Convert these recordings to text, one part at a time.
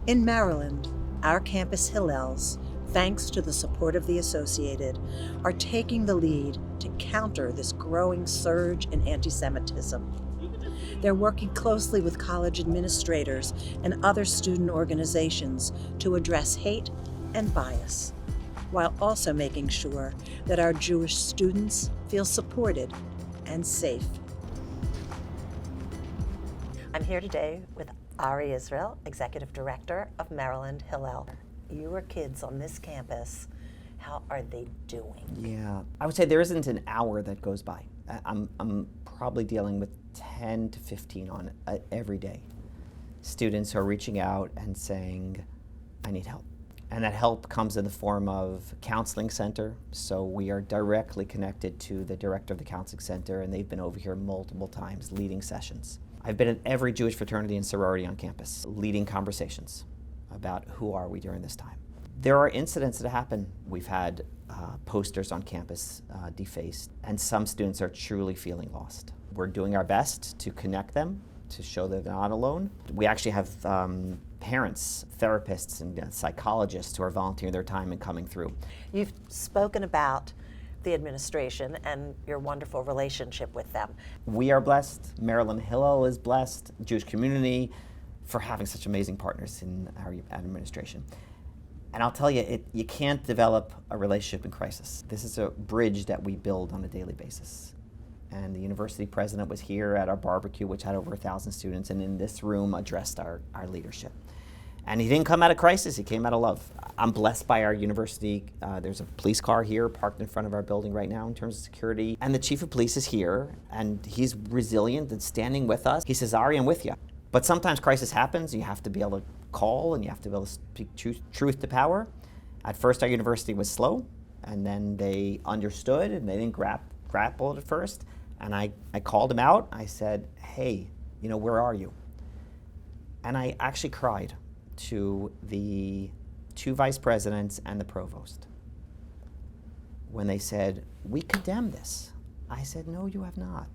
In Maryland, our campus Hillels, thanks to the support of the Associated, are taking the lead to counter this growing surge in anti-Semitism. They're working closely with college administrators and other student organizations to address hate and bias, while also making sure that our Jewish students feel supported and safe. I'm here today with Ari Israel, Executive Director of Maryland Hillel. Your kids on this campus, how are they doing? Yeah, I would say there isn't an hour that goes by. I'm probably dealing with 10 to 15 on every day. Students are reaching out and saying, I need help. And that help comes in the form of counseling center. So we are directly connected to the director of the counseling center, and they've been over here multiple times leading sessions. I've been at every Jewish fraternity and sorority on campus, leading conversations about who are we during this time. There are incidents that happen. We've had posters on campus defaced, and some students are truly feeling lost. We're doing our best to connect them, to show that they're not alone. We actually have parents, therapists, and psychologists who are volunteering their time and coming through. You've spoken about the administration and your wonderful relationship with them. We are blessed. Maryland Hillel is blessed. Jewish community for having such amazing partners in our administration. And I'll tell you, you can't develop a relationship in crisis. This is a bridge that we build on a daily basis. And the university president was here at our barbecue, which had over 1,000 students, and in this room addressed our leadership. And he didn't come out of crisis, he came out of love. I'm blessed by our university. There's a police car here parked in front of our building right now in terms of security. And the chief of police is here, and he's resilient and standing with us. He says, Ari, I'm with you. But sometimes crisis happens, you have to be able to call and you have to be able to speak truth to power. At first our university was slow, and then they understood and they didn't grapple it at first. And I called him out. I said, hey, where are you? And I actually cried to the 2 vice presidents and the provost when they said, we condemn this. I said, no, you have not.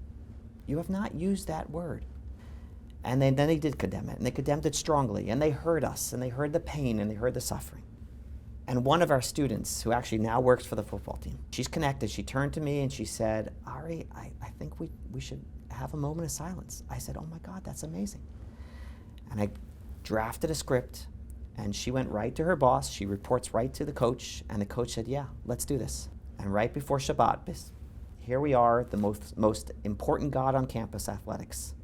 You have not used that word. And then they did condemn it, and they condemned it strongly, and they heard us, and they heard the pain, and they heard the suffering. And one of our students, who actually now works for the football team, she's connected. She turned to me and she said, Ari, I think we should have a moment of silence. I said, oh my God, that's amazing. And I drafted a script, and she went right to her boss. She reports right to the coach, and the coach said, yeah, let's do this. And right before Shabbat, here we are, the most important God on campus, athletics.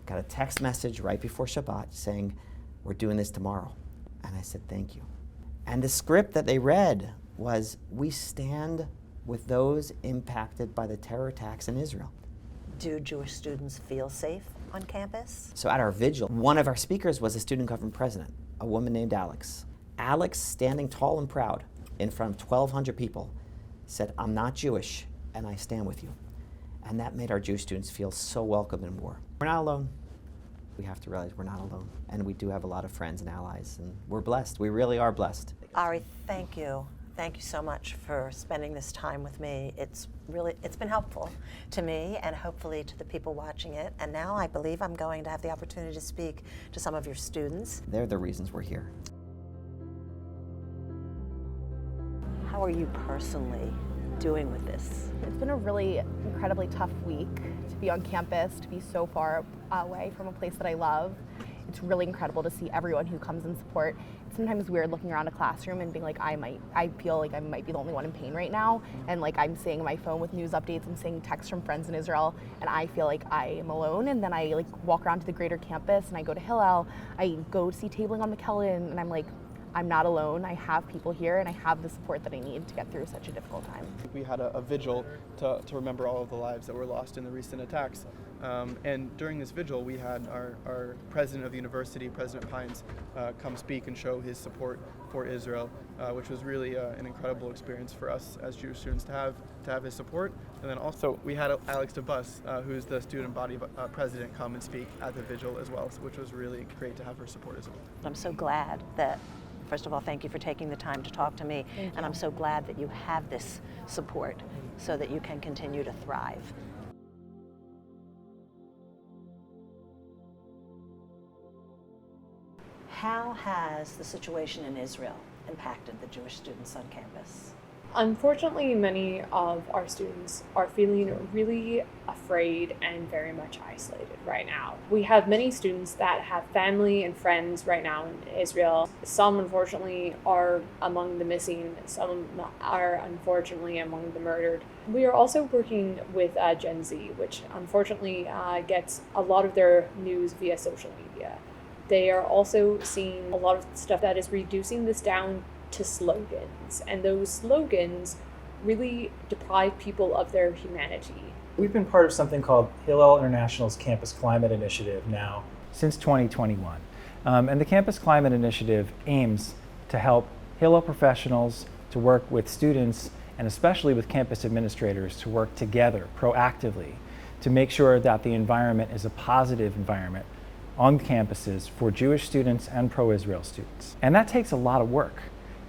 Got a text message right before Shabbat saying, we're doing this tomorrow. And I said, thank you. And the script that they read was, we stand with those impacted by the terror attacks in Israel. Do Jewish students feel safe on campus? So at our vigil, one of our speakers was a student government president, a woman named Alexis. Alex, standing tall and proud in front of 1,200 people, said, I'm not Jewish, and I stand with you. And that made our Jewish students feel so welcome and warm. We're not alone. We have to realize we're not alone. And we do have a lot of friends and allies, and we're blessed. We really are blessed. Ari, thank you. Thank you so much for spending this time with me. It's been helpful to me and hopefully to the people watching it. And now I believe I'm going to have the opportunity to speak to some of your students. They're the reasons we're here. How are you personally doing with this? It's been a really incredibly tough week to be on campus, to be so far away from a place that I love. It's really incredible to see everyone who comes in support. It's sometimes weird looking around a classroom and being like, I feel like I might be the only one in pain right now. And like I'm seeing my phone with news updates, I'm seeing texts from friends in Israel, and I feel like I am alone. And then I walk around to the greater campus and I go to Hillel, I go see tabling on McKellen, and I'm like, I'm not alone. I have people here, and I have the support that I need to get through such a difficult time. We had a vigil to remember all of the lives that were lost in the recent attacks. And during this vigil, we had our president of the university, President Pines, come speak and show his support for Israel, which was really an incredible experience for us as Jewish students to have his support. And then also we had Alexis, who's the student body president, come and speak at the vigil as well, which was really great to have her support as well. I'm so glad that, first of all, thank you for taking the time to talk to me. And I'm so glad that you have this support so that you can continue to thrive. how has the situation in Israel impacted the Jewish students on campus? Unfortunately, many of our students are feeling really afraid and very much isolated right now. We have many students that have family and friends right now in Israel. Some, unfortunately, are among the missing. Some are, unfortunately, among the murdered. We are also working with Gen Z, which unfortunately gets a lot of their news via social media. They are also seeing a lot of stuff that is reducing this down to slogans, and those slogans really deprive people of their humanity. We've been part of something called Hillel International's Campus Climate Initiative now since 2021. And the Campus Climate Initiative aims to help Hillel professionals to work with students and especially with campus administrators to work together proactively to make sure that the environment is a positive environment on campuses for Jewish students and pro-Israel students. And that takes a lot of work.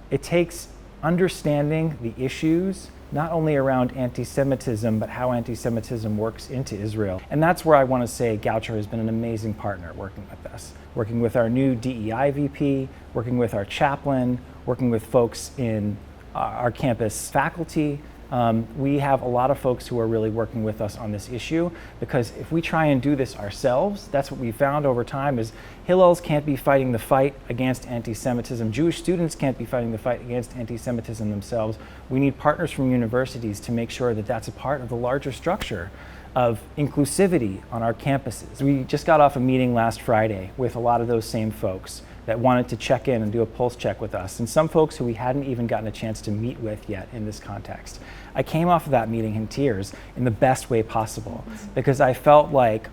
It takes understanding the issues, not only around anti-Semitism, but how anti-Semitism works into Israel. And that's where I want to say Goucher has been an amazing partner working with us, working with our new DEI VP, working with our chaplain, working with folks in our campus faculty. We have a lot of folks who are really working with us on this issue, because if we try and do this ourselves, that's what we found over time is Hillels can't be fighting the fight against anti-Semitism. Jewish students can't be fighting the fight against anti-Semitism themselves. We need partners from universities to make sure that that's a part of the larger structure of inclusivity on our campuses. We just got off a meeting last Friday with a lot of those same folks that wanted to check in and do a pulse check with us, and some folks who we hadn't even gotten a chance to meet with yet in this context. I came off of that meeting in tears in the best way possible, because I felt like,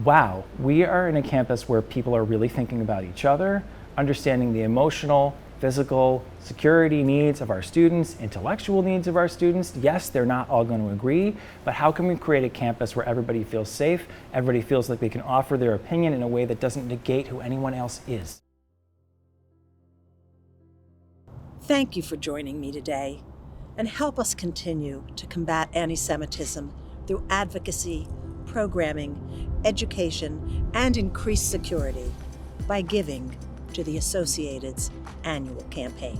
wow, we are in a campus where people are really thinking about each other, understanding the emotional, physical, security needs of our students, intellectual needs of our students. Yes, they're not all going to agree, but how can we create a campus where everybody feels safe, everybody feels like they can offer their opinion in a way that doesn't negate who anyone else is? Thank you for joining me today, and help us continue to combat anti-Semitism through advocacy, programming, education, and increased security by giving to the Associated's annual campaign.